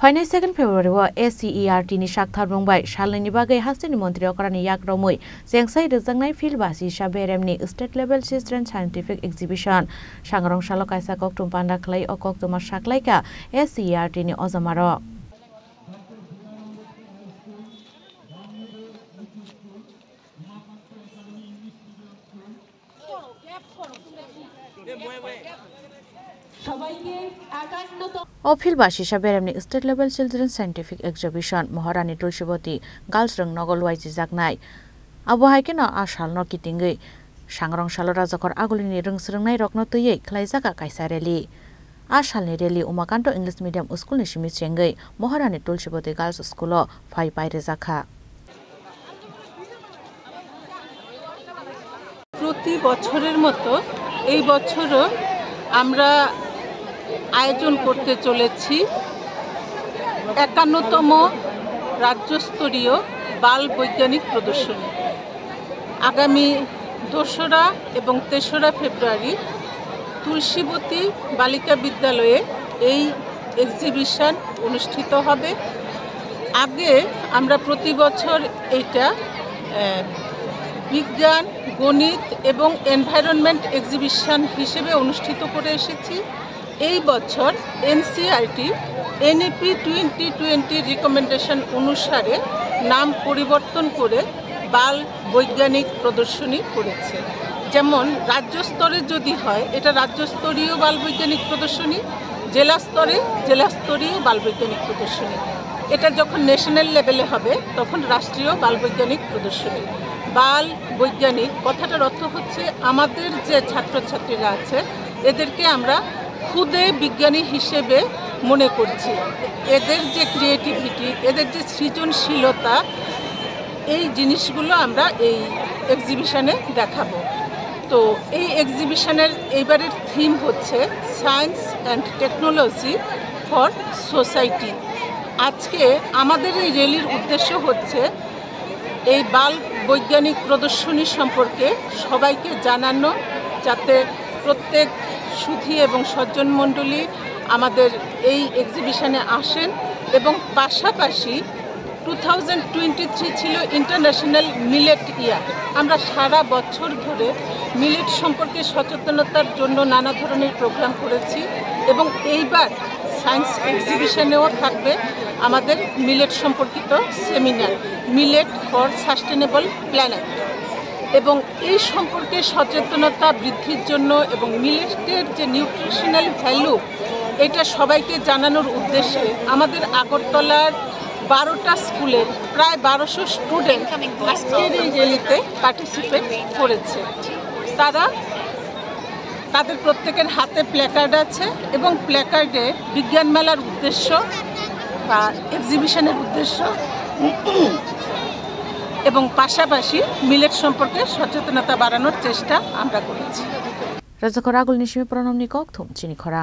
final 2 February ACERT नि साक्थार बुंबाय सालनि बागै हास्टेनि मन्त्रि अकरानि याग्रमै जेंसाय रजंनाय फिल्डबासि साबेरेमनि state level children scientific exhibition सांग्रं सालो कायसा कक्टुम पान्डा खलै अकक्तमा साक्लायका ACERT नि अजमारो फिल्डबासि साबेरेमनि state level children scientific exhibition Maharani Tulsiwati girls रंग नगल वाइजि जागनाय आबहायकेन आसाल न किटिंगै सांग्रं सालो राजखर आगुलिनि रोंसरोंनाय रत्न तैयै खलायजागा कायसा रेली आसालनि रेली उमाकान्त इंलिश मीडियम स्कुलनि सिमिचेंगै महारानी तुलसीवती गर्ल्स स्कुल फाइ पाइरे जाखा প্রতি বছরের মতো এই বছরও আমরা আয়োজন করতে চলেছি ৫১তম রাজ্যস্তরীয় বাল বৈজ্ঞানিক প্রদর্শনী আগামী ২রা এবং ৩রা ফেব্রুয়ারি তুলসীবতী বালিকা বিদ্যালয়ে এই এক্সিবিশন অনুষ্ঠিত হবে আগে আমরা প্রতি বছর এটা বিজ্ঞান গণিত এবং এনভায়রনমেন্ট এক্সিবিশন হিসেবে অনুষ্ঠিত করে এসেছি এই বছর NCERT NEP 2020 রিকমেন্ডেশন অনুসারে নাম পরিবর্তন করে বাল বৈজ্ঞানিক প্রদর্শনী করেছে যেমন রাজ্য স্তরে যদি হয় এটা রাজ্যস্তরীয় বাল বৈজ্ঞানিক প্রদর্শনী জেলা স্তরে জেলাস্তরীয় বাল বৈজ্ঞানিক প্রদর্শনী এটা যখন ন্যাশনাল লেভেলে হবে তখন রাষ্ট্রীয় বাল বৈজ্ঞানিক প্রদর্শনী বাল বৈজ্ঞানিক কথাটার অর্থ হচ্ছে আমাদের যে ছাত্রছাত্রীরা আছে এদেরকে আমরা খুদে বিজ্ঞানী হিসেবে মনে করছি এদের যে ক্রিয়েটিভিটি এদের যে সৃজনশীলতা এই জিনিসগুলো আমরা এই এক্সিবিশনে দেখাবো তো এই এক্সিবিশনের এইবারের থিম হচ্ছে science and technology for society আজকে আমাদের এই র্যালির উদ্দেশ্য হচ্ছে এই বাল বৈজ্ঞানিক প্রদর্শনী সম্পর্কে সবাইকে জানানো যাতে প্রত্যেক সুধী এবং সজ্জন মণ্ডলী আমাদের এই এক্সিবিশনে আসেন এবং পাশাপাশি 2023 ছিল ইন্টারন্যাশনাল মিলেট ইয়ার আমরা সারা বছর ধরে মিলেট সম্পর্কে সচেতনতার জন্য নানা ধরনের প্রোগ্রাম করেছি এবং এইবার সায়েন্স এক্সিবিশনেও থাকবে আমাদের মিলেট সম্পর্কিত seminar millet for sustainable planet এবং এই সম্পর্কে সচেতনতা বৃদ্ধির জন্য এবং মিলেটের যে নিউট্রিশনাল ভ্যালু এটা সবাইকে জানানোর উদ্দেশ্যে আমাদের আগরতলার 12টা স্কুলের প্রায় 1200 স্টুডেন্ট আজকের এই র্যালিতে পার্টিসিপেট করেছে তাদের প্রত্যেকের হাতে প্ল্যাকার্ড আছে এবং প্ল্যাকার্ডে বিজ্ঞান মেলার উদ্দেশ্য বা এক্সিবিশনের উদ্দেশ্য এবং পাশাপাশি মিলেট সম্পর্কে সচেতনতা বাড়ানোর চেষ্টা আমরা করেছি রাজখর আগুল নিশিমে প্রণাম নিকক থুম চিনি খরা